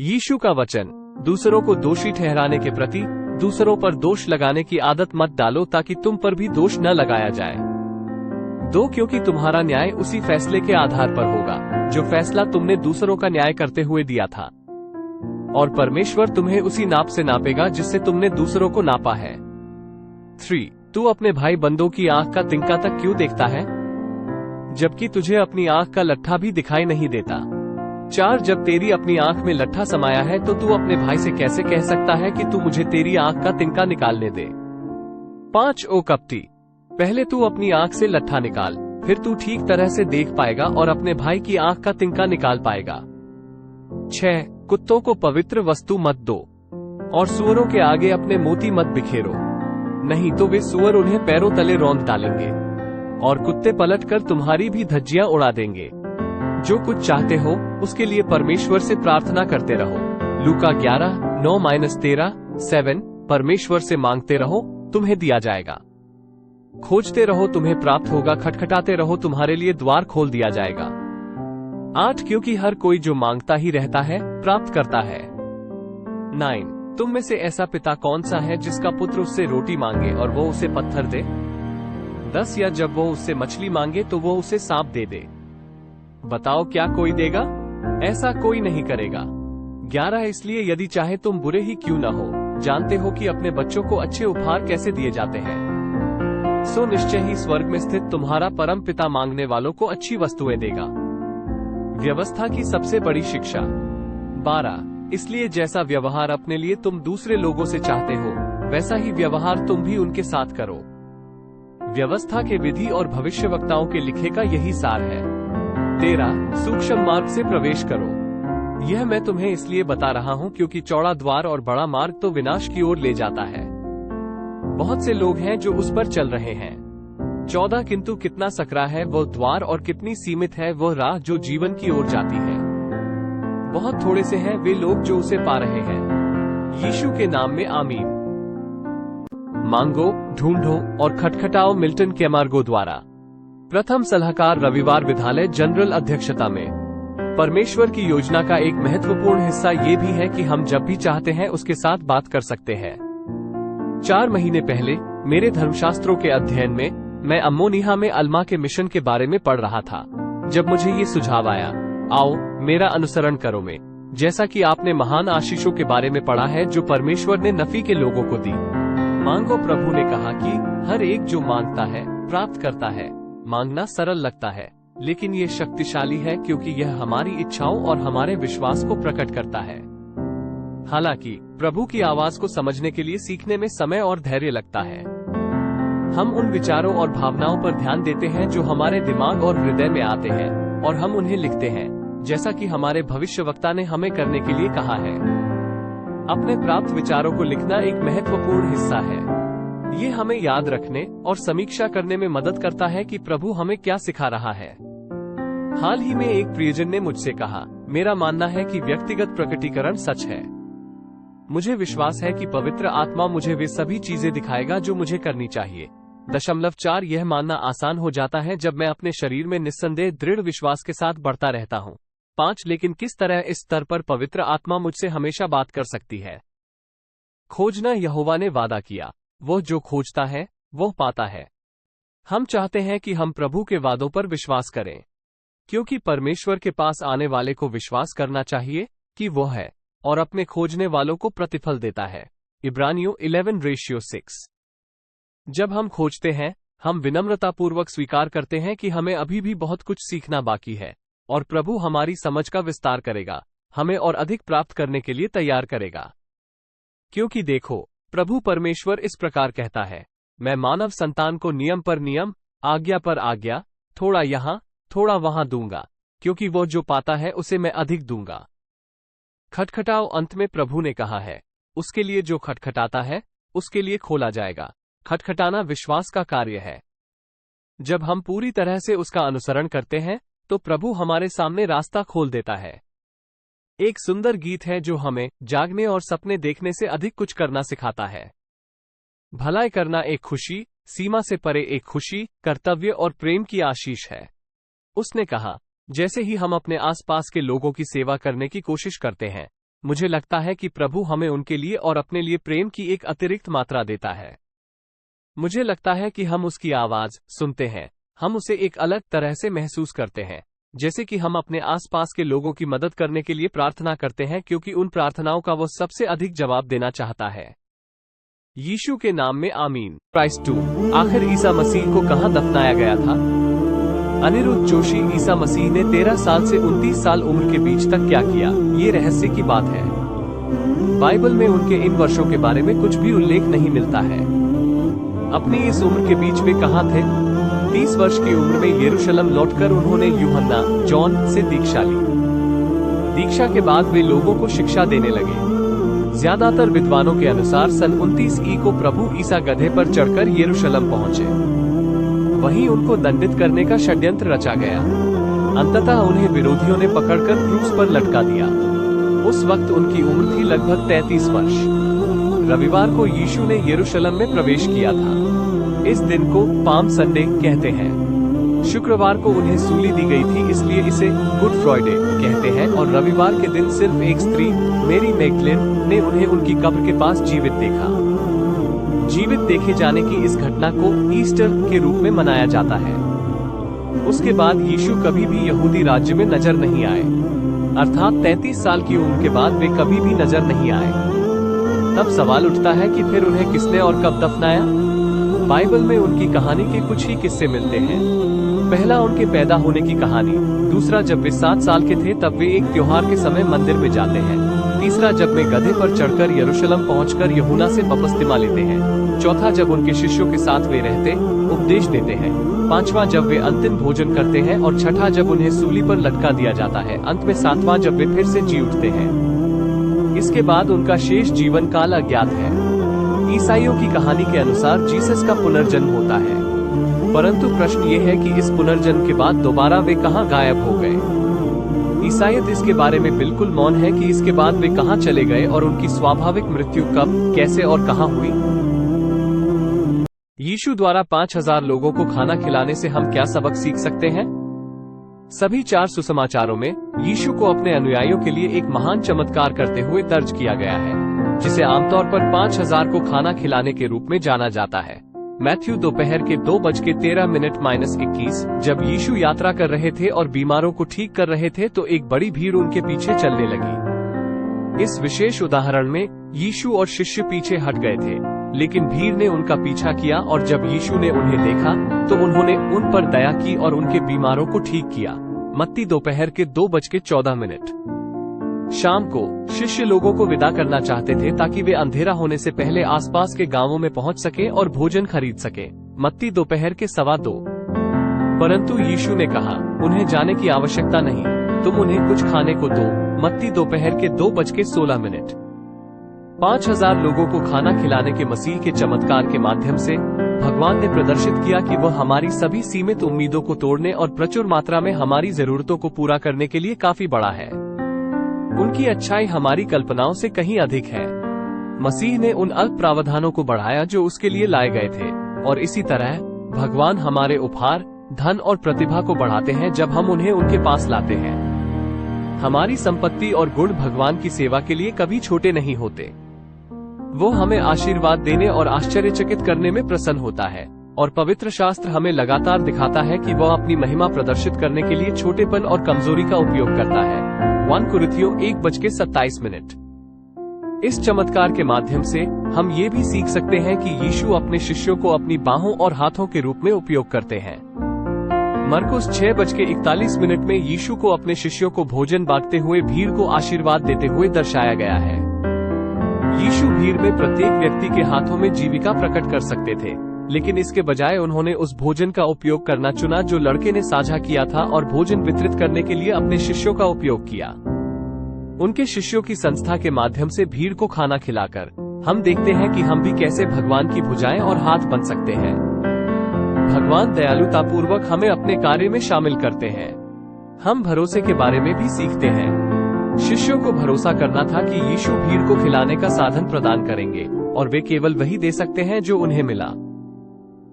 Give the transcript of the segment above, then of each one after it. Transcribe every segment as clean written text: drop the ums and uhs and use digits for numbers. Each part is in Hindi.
यीशु का वचन, दूसरों को दोषी ठहराने के प्रति दूसरों पर दोष लगाने की आदत मत डालो ताकि तुम पर भी दोष न लगाया जाए। क्योंकि तुम्हारा न्याय उसी फैसले के आधार पर होगा जो फैसला तुमने दूसरों का न्याय करते हुए दिया था, और परमेश्वर तुम्हें उसी नाप से नापेगा जिससे तुमने दूसरों को नापा है। 3. तू अपने भाई बंदों की आंख का तिनका तक क्यों देखता है, जबकि तुझे अपनी आंख का लट्ठा भी दिखाई नहीं देता। 4. जब तेरी अपनी आंख में लट्ठा समाया है तो तू अपने भाई से कैसे कह सकता है कि तू मुझे तेरी आंख का तिनका निकालने दे। 5. ओ कपटी, पहले तू अपनी आंख से लट्ठा निकाल, फिर तू ठीक तरह से देख पाएगा और अपने भाई की आंख का तिनका निकाल पाएगा। 6. कुत्तों को पवित्र वस्तु मत दो और सूअरों के आगे अपने मोती मत बिखेरो, नहीं तो वे सूअर उन्हें पैरों तले रौंद डालेंगे और कुत्ते पलटकर तुम्हारी भी धज्जियां उड़ा देंगे। जो कुछ चाहते हो उसके लिए परमेश्वर से प्रार्थना करते रहो। लूका 11:9-13। 7. परमेश्वर से मांगते रहो, तुम्हें दिया जाएगा। खोजते रहो, तुम्हें प्राप्त होगा। खटखटाते रहो, तुम्हारे लिए द्वार खोल दिया जाएगा। 8. क्योंकि हर कोई जो मांगता ही रहता है प्राप्त करता है। 9. तुम में से ऐसा पिता कौन सा है जिसका पुत्र उससे रोटी मांगे और वो उसे पत्थर दे? 10. या जब वो उससे मछली मांगे तो वो उसे सांप दे दे? बताओ, क्या कोई देगा? ऐसा कोई नहीं करेगा। 11. इसलिए यदि चाहे तुम बुरे ही क्यों न हो, जानते हो कि अपने बच्चों को अच्छे उपहार कैसे दिए जाते हैं, सो निश्चय ही स्वर्ग में स्थित तुम्हारा परम पिता मांगने वालों को अच्छी वस्तुएं देगा। व्यवस्था की सबसे बड़ी शिक्षा। 12. इसलिए जैसा व्यवहार अपने लिए तुम दूसरे लोगों से चाहते हो, वैसा ही व्यवहार तुम भी उनके साथ करो। व्यवस्था के विधि और भविष्यवक्ताओं के लिखे का यही सार है। 13. सूक्ष्म मार्ग से प्रवेश करो। यह मैं तुम्हें इसलिए बता रहा हूँ क्योंकि चौड़ा द्वार और बड़ा मार्ग तो विनाश की ओर ले जाता है, बहुत से लोग हैं जो उस पर चल रहे हैं। 14. किंतु कितना सकरा है वो द्वार और कितनी सीमित है वो राह जो जीवन की ओर जाती है, बहुत थोड़े से हैं वे लोग जो उसे पा रहे हैं। यीशु के नाम में आमीन। मांगो, ढूंढो और खटखटाओ। मिल्टन कैमार्गो द्वारा। प्रथम सलाहकार, रविवार विद्यालय जनरल अध्यक्षता में। परमेश्वर की योजना का एक महत्वपूर्ण हिस्सा ये भी है कि हम जब भी चाहते हैं उसके साथ बात कर सकते हैं। 4 महीने पहले मेरे धर्मशास्त्रों के अध्ययन में मैं अम्मोनिया में अल्मा के मिशन के बारे में पढ़ रहा था, जब मुझे ये सुझाव आया, आओ मेरा अनुसरण करो में, जैसा कि आपने महान आशीषों के बारे में पढ़ा है जो परमेश्वर ने नफी के लोगों को दी। मांगो, प्रभु ने कहा कि हर एक जो मांगता है प्राप्त करता है। मांगना सरल लगता है, लेकिन ये शक्तिशाली है क्योंकि यह हमारी इच्छाओं और हमारे विश्वास को प्रकट करता है। हालांकि प्रभु की आवाज को समझने के लिए सीखने में समय और धैर्य लगता है। हम उन विचारों और भावनाओं पर ध्यान देते हैं जो हमारे दिमाग और हृदय में आते हैं, और हम उन्हें लिखते हैं, जैसा कि हमारे भविष्यवक्ता ने हमें करने के लिए कहा है। अपने प्राप्त विचारों को लिखना एक महत्वपूर्ण हिस्सा है। ये हमें याद रखने और समीक्षा करने में मदद करता है कि प्रभु हमें क्या सिखा रहा है। हाल ही में एक प्रियजन ने मुझसे कहा, मेरा मानना है कि व्यक्तिगत प्रकटीकरण सच है। मुझे विश्वास है कि पवित्र आत्मा मुझे वे सभी चीजें दिखाएगा जो मुझे करनी चाहिए। 4. यह मानना आसान हो जाता है जब मैं अपने शरीर में निस्संदेह दृढ़ विश्वास के साथ बढ़ता रहता हूँ। 5. लेकिन किस तरह इस स्तर पर पवित्र आत्मा मुझसे हमेशा बात कर सकती है? खोजना, यहोवा ने वादा किया, वह जो खोजता है वह पाता है। हम चाहते हैं कि हम प्रभु के वादों पर विश्वास करें, क्योंकि परमेश्वर के पास आने वाले को विश्वास करना चाहिए कि वह है और अपने खोजने वालों को प्रतिफल देता है। इब्रानियों 11:6। जब हम खोजते हैं, हम विनम्रतापूर्वक स्वीकार करते हैं कि हमें अभी भी बहुत कुछ सीखना बाकी है, और प्रभु हमारी समझ का विस्तार करेगा, हमें और अधिक प्राप्त करने के लिए तैयार करेगा। क्योंकि देखो, प्रभु परमेश्वर इस प्रकार कहता है, मैं मानव संतान को नियम पर नियम, आज्ञा पर आज्ञा, थोड़ा यहाँ थोड़ा वहां दूंगा, क्योंकि वो जो पाता है उसे मैं अधिक दूंगा। खटखटाओ, अंत में प्रभु ने कहा है, उसके लिए जो खटखटाता है उसके लिए खोला जाएगा। खटखटाना विश्वास का कार्य है। जब हम पूरी तरह से उसका अनुसरण करते हैं तो प्रभु हमारे सामने रास्ता खोल देता है। एक सुंदर गीत है जो हमें जागने और सपने देखने से अधिक कुछ करना सिखाता है। भलाई करना एक खुशी, सीमा से परे एक खुशी, कर्तव्य और प्रेम की आशीष है। उसने कहा, जैसे ही हम अपने आसपास के लोगों की सेवा करने की कोशिश करते हैं, मुझे लगता है कि प्रभु हमें उनके लिए और अपने लिए प्रेम की एक अतिरिक्त मात्रा देता है। मुझे लगता है कि हम उसकी आवाज सुनते हैं, हम उसे एक अलग तरह से महसूस करते हैं, जैसे कि हम अपने आसपास के लोगों की मदद करने के लिए प्रार्थना करते हैं क्योंकि उन प्रार्थनाओं का वो सबसे अधिक जवाब देना चाहता है। यीशु के नाम में आमीन। क्राइस्ट 2। आखिर ईसा मसीह को कहां दफनाया गया था? अनिरुद्ध जोशी। ईसा मसीह ने 13 साल से 29 साल उम्र के बीच तक क्या किया, ये रहस्य की बात है। बाइबल में उनके इन वर्षों के बारे में कुछ भी उल्लेख नहीं मिलता है। अपनी इस उम्र के बीच वे कहां थे? 30 वर्ष की उम्र में यरूशलेम लौटकर उन्होंने यूहन्ना, जॉन से दीक्षा ली। दीक्षा के बाद वे लोगों को शिक्षा देने लगे। ज्यादातर विद्वानों के अनुसार सन 29 ई को प्रभु ईसा गधे पर चढ़कर यरूशलेम पहुंचे। वहीं उनको दंडित करने का षड्यंत्र रचा गया। अंततः उन्हें विरोधियों ने पकड़कर क्रूस पर लटका दिया। उस वक्त उनकी उम्र थी लगभग 33 वर्ष। रविवार को यीशु ने यरूशलेम में प्रवेश किया था। इस दिन को पाम संडे कहते हैं। शुक्रवार को उन्हें सूली दी गई थी, इसलिए इसे गुड फ्राइडे कहते हैं। और रविवार के दिन सिर्फ एक स्त्री, मेरी मैगदलेन, ने उन्हें उनकी कब्र के पास जीवित देखा। जीवित देखे जाने की इस घटना को ईस्टर के रूप में मनाया जाता है। उसके बाद यीशु कभी भी यहूदी राज्य में नजर नहीं आए, अर्थात 33 साल की उम्र के बाद वे कभी भी नजर नहीं आए। तब सवाल उठता है कि फिर उन्हें किसने और कब दफनाया? बाइबल में उनकी कहानी के कुछ ही किस्से मिलते हैं। पहला उनके पैदा होने की कहानी, दूसरा जब वे 7 साल के थे तब वे एक त्योहार के समय मंदिर में जाते हैं, तीसरा जब वे गधे पर चढ़कर यरूशलेम पहुंचकर यूहन्ना से बपतिस्मा लेते हैं, चौथा जब उनके शिष्यों के साथ वे रहते उपदेश देते हैं, पांचवा जब वे अंतिम भोजन करते हैं और छठा जब उन्हें सूली पर लटका दिया जाता है, अंत में सातवां जब वे फिर से जी उठते हैं। इसके बाद उनका शेष जीवन काल अज्ञात है। ईसाइयों की कहानी के अनुसार जीसस का पुनर्जन्म होता है, परंतु प्रश्न ये है कि इस पुनर्जन्म के बाद दोबारा वे कहां गायब हो गए। ईसाइयत इसके बारे में बिल्कुल मौन है कि इसके बाद वे कहां चले गए और उनकी स्वाभाविक मृत्यु कब, कैसे और कहां हुई। यीशु द्वारा 5000 लोगों को खाना खिलाने से हम क्या सबक सीख सकते हैं? सभी 4 सुसमाचारों में यीशु को अपने अनुयायियों के लिए एक महान चमत्कार करते हुए दर्ज किया गया है, जिसे आमतौर पर 5000 को खाना खिलाने के रूप में जाना जाता है। मैथ्यू दोपहर के 2:13 जब यीशु यात्रा कर रहे थे और बीमारों को ठीक कर रहे थे तो एक बड़ी भीड़ उनके पीछे चलने लगी। इस विशेष उदाहरण में यीशु और शिष्य पीछे हट गए थे, लेकिन भीड़ ने उनका पीछा किया और जब यीशु ने उन्हें देखा तो उन्होंने उन पर दया की और उनके बीमारों को ठीक किया। मत्ती दोपहर के 2:14। शाम को शिष्य लोगों को विदा करना चाहते थे ताकि वे अंधेरा होने से पहले आसपास के गांवों में पहुंच सके और भोजन खरीद सके। मत्ती दोपहर के 2:15। परंतु यीशु ने कहा, उन्हें जाने की आवश्यकता नहीं, तुम उन्हें कुछ खाने को दो। मत्ती दोपहर के 2:16। 5000 लोगों को खाना खिलाने के मसीह के चमत्कार के माध्यम से भगवान ने प्रदर्शित किया कि वह हमारी सभी सीमित उम्मीदों को तोड़ने और प्रचुर मात्रा में हमारी जरूरतों को पूरा करने के लिए काफी बड़ा है। उनकी अच्छाई हमारी कल्पनाओं से कहीं अधिक है। मसीह ने उन अल्प प्रावधानों को बढ़ाया जो उसके लिए लाए गए थे, और इसी तरह भगवान हमारे उपहार, धन और प्रतिभा को बढ़ाते हैं जब हम उन्हें उनके पास लाते हैं। हमारी संपत्ति और गुण भगवान की सेवा के लिए कभी छोटे नहीं होते। वो हमें आशीर्वाद देने और आश्चर्यचकित करने में प्रसन्न होता है, और पवित्र शास्त्र हमें लगातार दिखाता है कि वह अपनी महिमा प्रदर्शित करने के लिए छोटेपन और कमजोरी का उपयोग करता है। 1 कुरिन्थियों 1:27। इस चमत्कार के माध्यम से हम ये भी सीख सकते हैं कि यीशु अपने शिष्यों को अपनी बाहों और हाथों के रूप में उपयोग करते हैं। मरकुस 6:41 में यीशु को अपने शिष्यों को भोजन बांटते हुए भीड़ को आशीर्वाद देते हुए दर्शाया गया है। यीशु भीड़ में प्रत्येक व्यक्ति के हाथों में जीविका प्रकट कर सकते थे, लेकिन इसके बजाय उन्होंने उस भोजन का उपयोग करना चुना जो लड़के ने साझा किया था और भोजन वितरित करने के लिए अपने शिष्यों का उपयोग किया। उनके शिष्यों की संस्था के माध्यम से भीड़ को खाना खिलाकर हम देखते हैं कि हम भी कैसे भगवान की भुजाएं और हाथ बन सकते हैं। भगवान दयालुतापूर्वक हमें अपने कार्य में शामिल करते हैं। हम भरोसे के बारे में भी सीखते हैं। शिष्यों को भरोसा करना था कि यीशु भीड़ को खिलाने का साधन प्रदान करेंगे, और वे केवल वही दे सकते हैं जो उन्हें मिला।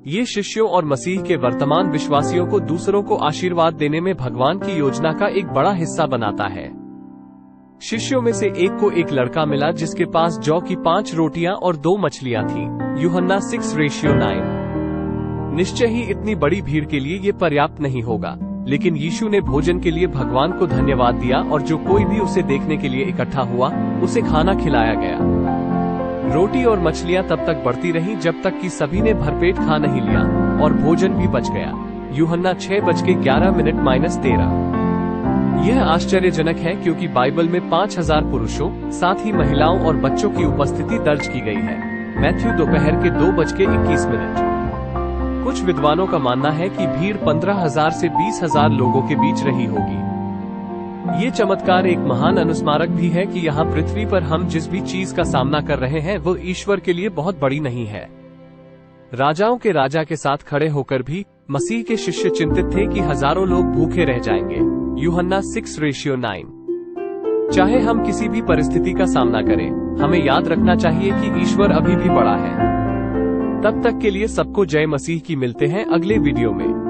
ये शिष्यों और मसीह के वर्तमान विश्वासियों को दूसरों को आशीर्वाद देने में भगवान की योजना का एक बड़ा हिस्सा बनाता है। शिष्यों में से एक को एक लड़का मिला जिसके पास जौ की 5 रोटियां और 2 मछलियां थीं। यूहन्ना 6:9। निश्चय ही इतनी बड़ी भीड़ के लिए ये पर्याप्त नहीं होगा, लेकिन यीशु ने भोजन के लिए भगवान को धन्यवाद दिया और जो कोई भी उसे देखने के लिए इकट्ठा हुआ उसे खाना खिलाया गया। रोटी और मछलियां तब तक बढ़ती रहीं जब तक कि सभी ने भरपेट खा नहीं लिया और भोजन भी बच गया। यूहन्ना 6:11 यह आश्चर्यजनक है क्योंकि बाइबल में 5000 पुरुषों, साथ ही महिलाओं और बच्चों की उपस्थिति दर्ज की गई है। मैथ्यू दोपहर के 2:21। कुछ विद्वानों का मानना है कि भीड़ 15,000 से 20,000 लोगों के बीच रही होगी। ये चमत्कार एक महान अनुस्मारक भी है कि यहाँ पृथ्वी पर हम जिस भी चीज का सामना कर रहे हैं वो ईश्वर के लिए बहुत बड़ी नहीं है। राजाओं के राजा के साथ खड़े होकर भी मसीह के शिष्य चिंतित थे कि हजारों लोग भूखे रह जाएंगे। यूहन्ना 6:9। चाहे हम किसी भी परिस्थिति का सामना करें, हमें याद रखना चाहिए कि ईश्वर अभी भी बड़ा है। तब तक के लिए सबको जय मसीह की। मिलते हैं अगले वीडियो में।